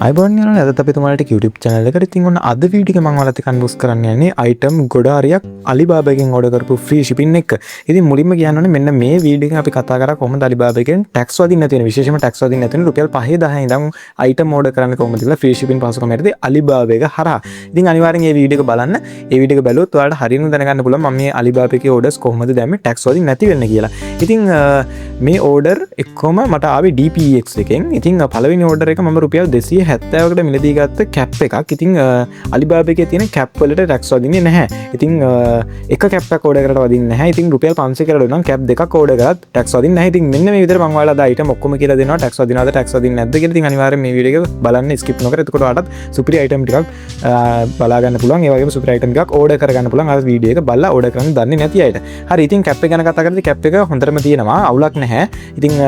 අයිබෝන් යන අද අපි තුමාලට YouTube channel එකට ඉතින් ඔන්න අද වීඩියෝ එක මම ඔයාලට කන්වර්ස් කරන්න යන්නේ item ගොඩාරියක් Alibaba එකෙන් order කරපු free shipping එක. ඉතින් මුලින්ම කියන්න ඕනේ මෙන්න මේ වීඩියෝ එකෙන් අපි කතා කරා කොහොමද Alibaba එකෙන් tax වදින්න නැති වෙන විශේෂයෙන්ම tax වදින්න නැති වෙන රුපියල් 5,000 ඉඳන් item order කරන්න කොහොමද කියලා free shipping පහසුකම් යටතේ Alibaba එක හරහා. ඉතින් අනිවාර්යෙන් මේ වීඩියෝ එක බලන්න. මේ වීඩියෝ එක බැලුවොත් ඔයාලට හරියටම දැනගන්න පුළුවන් මම මේ Alibaba එකේ orders කොහොමද දැම්මේ tax වදින්න නැති වෙන්න කියලා. ඉතින් මේ order එක්කම මට ආවේ DPX එකෙන්. ඉතින් පළවෙනි order එක මම රුපියල් 270කට මිලදී ගත්ත කැප් එකක්. ඉතින් Alibaba එකේ තියෙන කැප් වලට ටැක්ස් වදින්නේ නැහැ. ඉතින් එක කැප් එකක් ඕඩර් කරලා වදින්නේ නැහැ. ඉතින් රුපියල් 500 කරලා නම් කැප් දෙකක් ඕඩර් කරත් ටැක්ස් වදින්නේ නැහැ. ඉතින් මෙන්න මේ විදිහට මම ඔයාලට අයිටම් ඔක්කොම කියලා දෙනවා ටැක්ස් වදිනවද ටැක්ස් වදින්නේ නැද්ද කියලා. ඉතින් අනිවාර්යෙන් මේ වීඩියෝ එක බලන්න ස්කිප් නොකර. එතකොට ඔයාලට සුපිරි අයිටම් ටිකක් බලා ගන්න පුළුවන්. ඒ වගේම සුපිරි අයිටම් ටිකක් ඕඩර් කර ගන්න පුළුවන්. අර වීඩියෝ එක බලලා ඕඩර් කරන්න දන්නේ නැති අයට. හරි ඉතින් කැප් එක ගැන කතා කරද්දී කැප් එක හොඳටම තියෙනවා. අවුලක් නැහැ. ඉතින්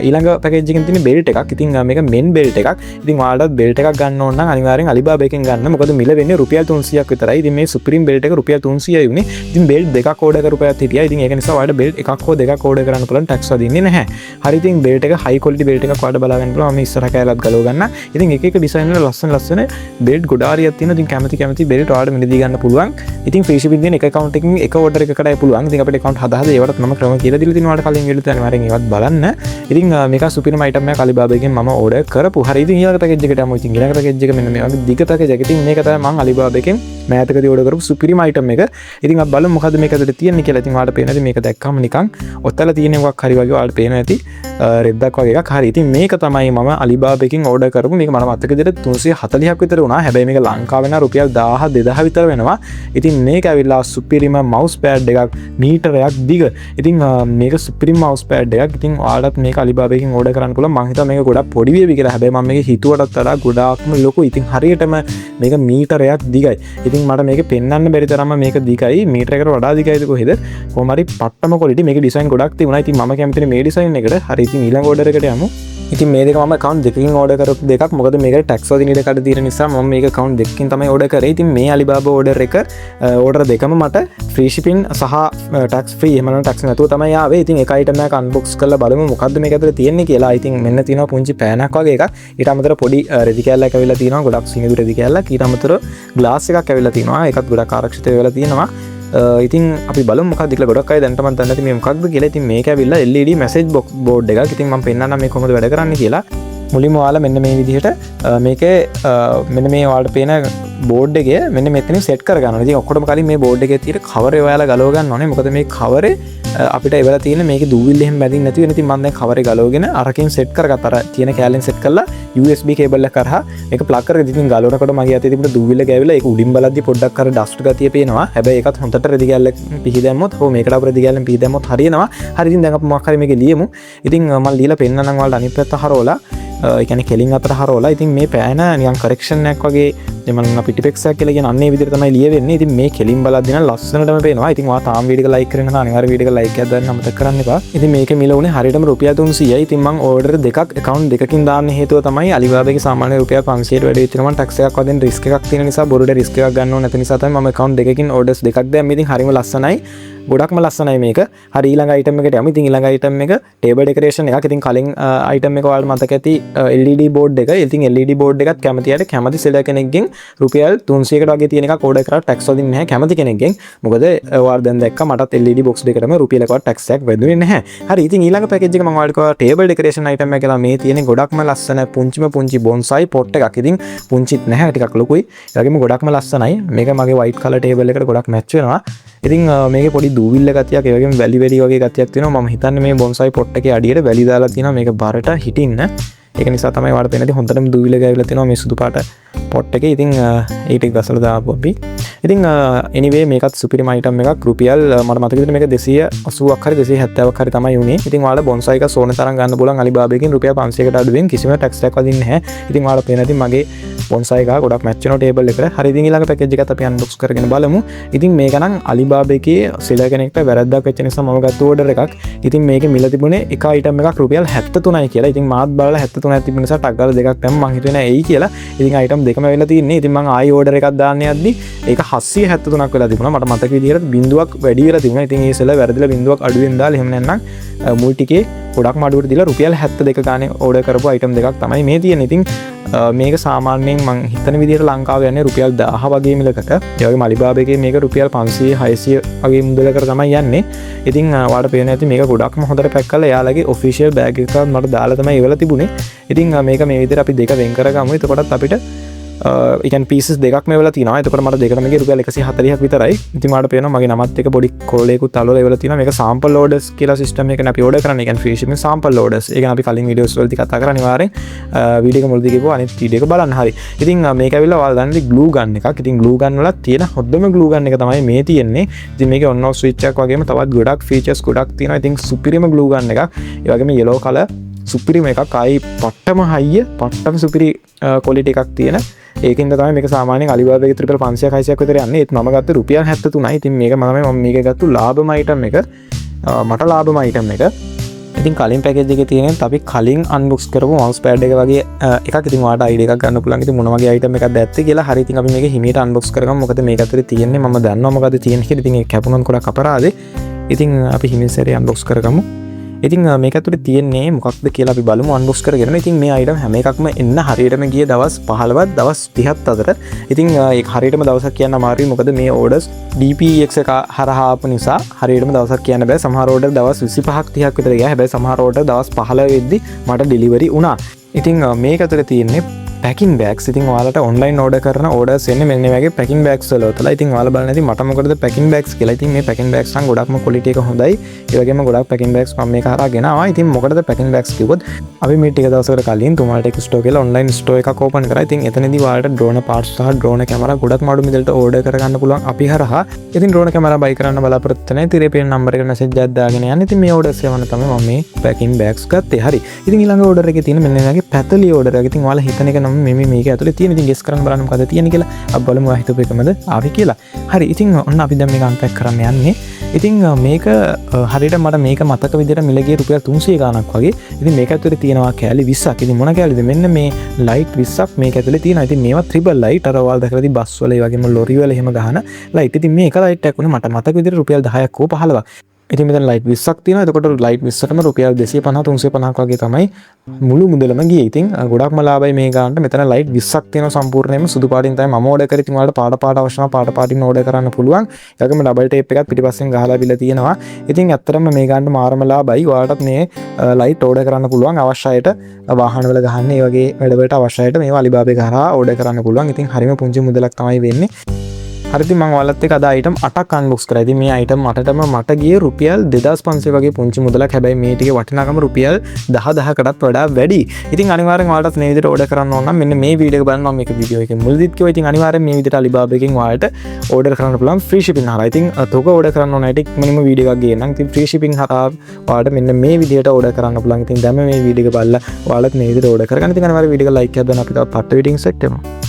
ඊළඟ පැකේජ් එකෙන් තියෙන බෙල්ට් එකක්. ඉතින් මේක මෙන් බෙල්ට් එකක්. ඉතින් ඔයාලට බෙල්ට් එකක් ගන්න ඕන නම් අනිවාර්යෙන් Alibaba එකෙන් ගන්න. මොකද මිල වෙන්නේ රුපියල් 300ක් විතරයි. ඉතින් මේ සුප්‍රීම් බෙල්ට් එක රුපියල් 300යි උනේ. ඉතින් බෙල්ට් දෙකක් ඕඩර් කරපුවාත් හිටියා. ඉතින් ඒක නිසා ඔයාලට බෙල්ට් එකක් හෝ දෙකක් ඕඩර් කරන්න පුළුවන් ටැක්ස් වදින්නේ නැහැ. හරි ඉතින් බෙල්ට් එක හයි ක්වොලිටි බෙල්ට් එකක් ඔයාලට බලා ගන්න පුළුවන්. මම ඉස්සරහ කැලලත් ගලව ගන්න. ඉතින් එක එක ඩිසයින් වල ලස්සන බෙල්ට් ගොඩාරියක් තියෙනවා. ඉතින් කැමති බෙල්ට් ඔයාලට මිලදී ගන්න පුළුවන්. ඉතින් ෆ්‍රී ෂිපින් දෙන එක account එකකින් එක order එකකටයි පුළුවන්. ඉතින් අපිට account හදා ඒවටත් මම ක්‍රම කියලා දීලා තියෙනවා. ඔයාලට කලින් වීඩියෝ එකේ අනිවාර්යෙන් ඒවත් බලන්න. ඉතින් මේක සුපිරිම item එකක් Alibaba එකෙන් මම order කරපු. හරි ඉතින් ඊළඟ පැකේජ් එකට යමු. ඉතින් ඊළඟ පැකේජ් එක මෙන්න මේ වගේ දිග පැකේජ් එකක්. ඉතින් මේක තමයි මම Alibaba එකෙන් මෑතකදී order කරපු සුපිරිම item එක. ඉතින් අපි බලමු මොකද්ද මේක ඇතුලේ තියෙන්නේ කියලා. ඉතින් ඔයාලට පේනද මේක දැක්කම නිකන් ඔත්තල තියෙන එකක් හරි වගේ ඔයාලට පේනවා ඇති රෙද්දක් වගේ එකක්. හරි ඉතින් මේක තමයි මම Alibaba එකෙන් order කරපු. මේක මට මතක විදිහට 340ක් විතර වුණා. හැබැයි මේක ලංකාවේ නම් රුපියල් 1000 2000 විතර වෙනවා. ඉතින් මේක ඇවිල්ලා සුපිරිම mouse pad එකක් මීටරයක් දිග. ඉතින් මේක සුපිරිම mouse pad එකක්. ඉතින් ඔයාලට මේක Alibaba එකෙන් order කරන්න පුළුවන්. මම හිතුවා මේක ගොඩක් පොඩි වේවි කියලා. හැබැයි මම මේක හිතුවටත් වඩා ගොඩාක්ම ලොකු. ඉතින් හරියටම මේක මීටරයක් දිගයි. ඉතින් මට මේක පෙන්වන්න බැරි තරම්ම මේක දිගයි. මීටරයකට වඩා දිගයිද කොහෙද? කොහොම හරි පට්ටම quality. මේකේ ඩිසයින් ගොඩක් තිබුණා. ඉතින් මම කැමතිනේ මේ ඩිසයින් එකට. හරි ඉතින් ඊළඟ order එකට යමු. ඉතින් මේ දෙක මම account දෙකකින් order කරපු දෙකක්. මොකද මේකට tax වදින ඉඩ කඩ තියෙන නිසා මම මේක account දෙකකින් තමයි order කරේ. ඉතින් මේ Alibaba order එක order දෙකම මට free shipping සහ tax free එහෙම නැත්නම් tax නැතුව තමයි ආවේ. ඉතින් එක item එකක් unbox කරලා බලමු මොකද්ද මේක ඇතුලේ තියෙන්නේ කියලා. ඉතින් මෙන්න තියෙනවා පුංචි පෑනක් වගේ එකක්. ඊට අමතරව පොඩි රෙදි කෑල්ලක් ඇවිල්ලා තියෙනවා. ගොඩක් සිනිඳු රෙදි කෑල්ලක්. ඊට අමතරව glass එකක් ඇවිල්ලා තියෙනවා. ඒකත් ගොඩක් ආරක්ෂිත වෙලා තියෙනවා. ඉතින් අපි බලමු මොකක්ද කියලා. ගොඩක් අය දැනට මම දන්නේ නැති මේ මොකක්ද කියලා. ඉතින් මේක ඇවිල්ලා LED message board එකක්. ඉතින් මම පෙන්නන්නම් මේ කොහොමද වැඩ කරන්නේ කියලා. මුලින්ම ඔයාලා මෙන්න මේ විදිහට මේකේ මෙන්න මේ ඔයාලට පේන බෝඩ් එකේ මෙන්න මෙතනින් සෙට් කර ගන්නවා. ඉතින් ඔක්කොටම කලින් මේ බෝඩ් එකේ තියෙන කවර් එක ඔයාලා ගලව ගන්න ඕනේ. මොකද මේ කවරේ අපිට එවලා තියෙන මේකේ දූවිල්ල එහෙම බැඳින්න නැති වෙන. ඉතින් මම දැන් කවරේ ගලවගෙන අරකින් සෙට් කරගත්තා. අර තියෙන කෑල්ලෙන් සෙට් කරලා USB කේබල් එක කරහා මේක ප්ලග් කරගෙන ඉතින් ගලවනකොට මගේ අතේ තිබුණ දූවිල්ල ගෑවිලා ඒක උඩින් බලද්දි පොඩ්ඩක් අර ඩස්ට් ගතිය පේනවා. හැබැයි ඒකත් හොඳට රෙදි කෑල්ලක් පිහි දැම්මොත් හෝ මේකට අප රෙදි කෑල්ලෙන් පිහි දැම්මොත් හරියනවා. හරි ඉතින් දැන් අපි මොකක් හරි මේකේ ලියමු. ඉතින් මම ලියලා පෙන්නන්නම් ඔයාලට අනිත් පැත්ත හරවලා ඒ කියන්නේ කෙලින් අතට හරවලා. ඉතින් මේ පෑන නිකන් කරෙක්ෂන් එකක් වගේ මම පිටිපෙක්ස් එකක් කියලා කියන අන්නේ විදිහට තමයි ලියවෙන්නේ. ඉතින් මේ කෙලින් බලද්දී නම් ලස්සනටම පේනවා. ඉතින් ඔයා තාම වීඩියෝ එක ලයික් කරගෙන නම් අනිවාර්ය වීඩියෝ එක ලයික් එකක් දාන්න අමතක කරන්න එපා. ඉතින් මේකේ මිල උනේ හරියටම රුපියල් 300යි. ඉතින් මම ඕඩර් දෙකක් account දෙකකින් දාන්න හේතුව තමයි Alibaba එකේ සාමාන්‍ය රුපියල් 500ට වැඩි වෙච්ච ගමන් ටැක්ස් එකක් වදින රිස්ක් එකක් තියෙන නිසා බොරුට රිස්ක් එකක් ගන්න ඕන නැති නිසා තමයි මම account දෙකකින් orders දෙකක් දැම්මේ. ඉතින් හරිම ලස්සනයි. ගොඩක්ම ලස්සනයි මේක. හරි ඊළඟ item එකට යමු. ඉතින් ඊළඟ item එක table decoration එකක්. ඉතින් කලින් item එක ඔයාලට මතක ඇති LED board එක. ඉතින් LED board එකත් කැමතියට කැමති seller කෙනෙක්ගෙන් රුපියල් 300කට වගේ තියෙන එකක් order කරලා tax වදින්නේ නැහැ කැමති කෙනෙක්ගෙන්. මොකද ඔයාලා දැන් දැක්කා මටත් LED box දෙකටම රුපියල් එකවත් tax එකක් වැදුනේ නැහැ. හරි ඉතින් ඊළඟ package එක මම ඔයාලට කිව්වා table decoration item එක කියලා මේ තියෙන ගොඩක්ම ලස්සන පුංචි bonsai pot එකක්. ඉතින් පුංචිත් නැහැ ටිකක් ලොකුයි. ඒ වගේම ගොඩක්ම ලස්සනයි. මේක මගේ white color table එකට ගොඩක් match වෙනවා. ඉතින් මේකේ පොඩි දූවිල්ල ගතියක් ඒ වගේම වැලි වගේ ගතියක් තියෙනවා. මම හිතන්නේ මේ bonsai pot එකේ අඩියට වැලි දාලා තියෙනවා මේක බරට හිටින්න. ඒක නිසා තමයි ඔයාලට පේන්නේ හොඳටම දූවිල්ල ගෑවිලා තියෙනවා මේ සුදු පාට pot එකේ. ඉතින් ඒ ටික ගසලා දාපුවා අපි. ඉතින් anyway මේකත් සුපිරිම item එකක්. රුපියල් මට මතක විදිහට මේක 280ක් හරි 270ක් හරි තමයි උනේ. ඉතින් ඔයාලා bonsai එක සෝනේ තරම් ගන්න පුළුවන් Alibaba එකෙන් රුපියල් 500කට අඩුවෙන් කිසිම tax එකක් වදින්නේ නැහැ. ඉතින් ඔයාලා පේන ඉතින් මගේ bonsai එක ගොඩක් match වෙන table එකට. හරි ඉතින් ඊළඟ package එකත් අපි unbox කරගෙන බලමු. ඉතින් මේක නම් Alibaba එකේ seller කෙනෙක්ට වැරද්දක් වෙච්ච නිසා මම ගත්ත order එකක්. ඉතින් මේකේ මිල තිබුණේ එක item එකක් රුපියල් 73යි කියලා. ඉතින් මාත් බලලා 73ක් තිබුණ නිසා ටක් ගාලා දෙකක් දැම්ම මං හිතුවේ නෑ එයි කියලා. ඉතින් item දෙකම වෙලා තියෙන්නේ. ඉතින් මං ආයි order එකක් දාන්න යද්දි ඒක 773ක් වෙලා තිබුණා. මට මතක විදිහට බිඳුවක් වැඩි වෙලා තිබුණා. ඉතින් ඒ සෙල්ල වැරදිලා බිඳුවක් අඩු වෙන දාලා එහෙම නැත්නම් මුල් ටිකේ ගොඩක් මඩුවට දීලා රුපියල් 72 ගානේ ඕඩර් කරපු අයිටම් දෙකක් තමයි මේ තියෙන්නේ. ඉතින් මේක සාමාන්‍යයෙන් මං හිතන විදිහට ලංකාවේ යන්නේ රුපියල් 1000 වගේ මිලකට. ඒ වගේම Alibaba එකේ මේක රුපියල් 500 600 වගේ මුදලකට තමයි යන්නේ. ඉතින් ඔයාලට පේනවා ඇති මේක ගොඩක්ම හොඳට පැක් කරලා එයාලගේ ඔෆිෂියල් බෑග් එකක් මට දාලා තමයි එවලා තිබුණේ. ඉතින් මේක මේ විදිහට අපි දෙක වෙන් කරගමු. එතකොටත් අපිට එකන් පිසස් දෙකක් මේ වෙලා තියෙනවා. එතකොට මට දෙකටම ගිය රුපියල් 140ක් විතරයි. ඉතින් මට පේනවා මගේ නමත් එක පොඩි කොලේකුත් අලවලා එවලා තියෙනවා. මේක සාම්පල් ඕඩර්ස් කියලා සිස්ටම් එකකින් අපි ඕඩර් කරන්නේ. කියන්නේ ෆ්‍රී ෂිපින් සාම්පල් ඕඩර්ස්. ඒක අපි කලින් වීඩියෝස් වලදී කතා කරා. අනිවාර්යෙන් වීඩියෝ එක මුලදී කියපුවා අනිත් වීඩියෝ එක බලන්න. හරි. ඉතින් මේක ඇවිල්ලා ඔයාලා දන්නේ ග්ලූ ගන් එකක්. ඉතින් ග්ලූ ගන් වල තියෙන හොද්දම ග්ලූ ගන් එක තමයි මේ තියෙන්නේ. ඉතින් මේකේ ඔන් ඔෆ් ස්විච් එකක් වගේම තවත් ගොඩක් ෆීචර්ස් ගොඩක් තියෙනවා. ඉතින් සුපිරිම ග්ලූ ගන් එකක්. ඒ වගේම yellow color සුපිරිම එකක්. ආයි පට්ටම හයිය පට්ටම සුපිරි ක්වොලිටි එකක් තියෙන. ඒකින්ද තමයි මේක සාමාන්‍යයෙන් Alibaba එකේ රුපියල් 500ක් 600ක් විතර යන්නේ. ඒත් මම ගත්තේ රුපියල් 73යි. ඉතින් මේක මම මේක ගත්තු ලාභම අයිටම් එක. මට ලාභම අයිටම් එක. ඉතින් කලින් පැකේජ් එකේ තියෙන අපි කලින් අන්බොක්ස් කරපු mouse pad එක වගේ එකක්. ඉතින් ඔයාලට අයිඩියා එකක් ගන්න පුළුවන්. ඉතින් මොන වගේ අයිටම් එකක්ද ඇත්තේ කියලා. හරි. ඉතින් අපි මේක හිමීට අන්බොක්ස් කරගමු. මොකද මේක ඇතුලේ තියෙන්නේ මම දන්නවා මොකද තියෙන්නේ කියලා. ඉතින් ඒක කැපුණොත් ගොඩක් අපරාධේ. ඉතින් අපි හිමින් සැරේ අන්බොක්ස් කරගමු. ඉතින් මේක ඇතුලේ තියෙන්නේ මොකක්ද කියලා අපි බලමු අන්බොක්ස් කරගෙන. ඉතින් මේ අයිටම් හැම එකක්ම එන්න හරියටම ගිය දවස් 15වත් දවස් 30ත් අතර. ඉතින් ඒක හරියටම දවසක් කියන්න අමාරුයි. මොකද මේ ඕඩර්ස් DPX එක හරහා ආපු නිසා හරියටම දවසක් කියන්න බෑ. සමහර ඕඩර් දවස් 25ක් 30ක් විතර ගියා. හැබැයි සමහර ඕඩර් දවස් 15 වෙද්දි මට ඩෙලිවරි වුණා. ඉතින් මේක ඇතුලේ තියෙන්නේ පැකින් බෑග්ස්. ඉතින් ඔයාලට ඔන්ලයින් ඕඩර් කරන ඕඩර්ස් එන්නේ මෙන්න මේ වගේ පැකින් බෑග්ස් වල උතලා. ඉතින් ඔයාලා බලන්න ඉතින් මට මොකටද පැකින් බෑග්ස් කියලා. ඉතින් මේ පැකින් බෑග්ස් නම් ගොඩක්ම ක්වොලිටි එක හොඳයි. ඒ වගේම ගොඩක් පැකින් බෑග්ස් මම මේක හරහා ගෙනාවා. ඉතින් මොකටද පැකින් බෑග්ස් කිව්වොත් අපි මේ ටික දවසකට කලින් තුමාලට එක ස්ටෝ කියලා ඔන්ලයින් ස්ටෝ එකක් ඕපන් කරා. ඉතින් එතනදී ඔයාලට ඩ්‍රෝන පාර්ට්ස් සහ ඩ්‍රෝන කැමරා ගොඩක් මාඩු මිදලට ඕඩර් කරගන්න පුළුවන් අපි හරහා. ඉතින් ඩ්‍රෝන කැමරා බයි කරන්න බලාපොරොත්තු වෙන තිරේ පේන නම්බර් එකට මැසේජ් එකක් දාගෙන යන්න. ඉතින් මේ ඕඩර්ස් එවන්න තමයි මම මේ පැකින් බෑග්ස් ගත්තේ. හරි. ඉතින් ඊළඟ ඕඩර් එකේ තියෙන මෙන්න මේ වගේ පැතලි ඕඩර් එකක්. ඉතින් ඔයාලා හිතන එක නම් මේක ඇතුලේ තියෙන. ඉතින් ගෙස් කරන්න බලන්න මොකද තියෙන්නේ කියලා. අපි බලමු ඔයා හිතපු එකමද ආවේ කියලා. හරි. ඉතින් ඔන්න අපි දැන් මේක අන්පැක් කරන්න යන්නේ. ඉතින් මේක හරියට මට මේක මතක විදිහට මිල ගියේ රුපියල් 300 ගාණක් වගේ. ඉතින් මේක ඇතුලේ තියෙනවා කෑලි 20ක්. ඉතින් මොන කෑලිද? මෙන්න මේ ලයිට් 20ක් මේක ඇතුලේ තියෙනවා. ඉතින් මේවා ත්‍රිබල් ලයිට්. අර ඔයාලා දැකලා තියෙන බස් වල ඒ වගේම ලොරි වල එහෙම ගහන ලයිට්. ඉතින් මේක ලයිට් එකක් උනේ මට මතක විදිහට රුපියල් 10ක් හෝ 15ක්. ඉතින් මෙතන ලයිට් 20ක් තියෙනවා. එතකොට ලයිට් 20ටම රුපියල් 250 350ක් වගේ තමයි මුළු මුදලම ගියේ. ඉතින් ගොඩක්ම ලාභයි මේ ගානට. මෙතන ලයිට් 20ක් තියෙනවා සම්පූර්ණයෙන්ම සුදු පාටින් තමයි මම ඕඩර් කරේ. ඉතින් ඔයාලට පාට අවශ්‍ය නම් පාටින් ඕඩර් කරන්න පුළුවන්. ඒකම ඩබල් ටේප් එකක් පිටිපස්සෙන් ගහලා බිලා තියෙනවා. ඉතින් ඇත්තටම මේ ගානට මාරම ලාභයි. ඔයාලටත් මේ ලයිට් ඕඩර් කරන්න පුළුවන්. අවශ්‍ය අයට වාහන වල ගහන්න ඒ වගේ වැඩවලට අවශ්‍ය අයට මේවා Alibaba එක හරහා ඕඩර් කරන්න පුළුවන්. ඉතින් හරිම පුංචි මුදලක් තමයි වෙන්නේ. හරි. ඉතින් මම ඔයාලත් එක්ක අද අයිටම් 8ක් අන්බොක්ස් කරා. ඉතින් මේ අයිටම් 8ටම මට ගියේ රුපියල් 2500 වගේ පුංචි මුදලක්. හැබැයි මේ ටිකේ වටිනාකම රුපියල් 10000කටත් වඩා වැඩි. ඉතින් අනිවාර්යෙන් ඔයාලටත් මේ විදිහට ඕඩර් කරන්න ඕන නම් මෙන්න මේ වීඩියෝ එක බලන්න. මම මේක වීඩියෝ එකේ මුලදීත් කිව්වා. ඉතින් අනිවාර්යෙන් මේ විදිහට Alibaba එකෙන් ඔයාලට ඕඩර් කරන්න පුළුවන් ෆ්‍රී ෂිපින් හරහා. ඉතින් තෝක ඕඩර් කරන්න ඕන ඇයි ඉක්මනින්ම වීඩියෝ එකක් ගේන්නම්. ඉතින් ෆ්‍රී ෂිපින් හරහා ඔයාලට මෙන්න මේ විදිහට ඕඩර් කරන්න පුළුවන්. ඉතින් දැන් මේ වීඩියෝ එක බලලා ඔයාලත් මේ විදිහට ඕඩර් කරගන්න. ඉතින් අනිවාර්යෙන් වීඩියෝ එක ලයික් එකක් දාන්න. අපි තවත් පට්ට වීඩියෝ එකක් සෙට් කරමු.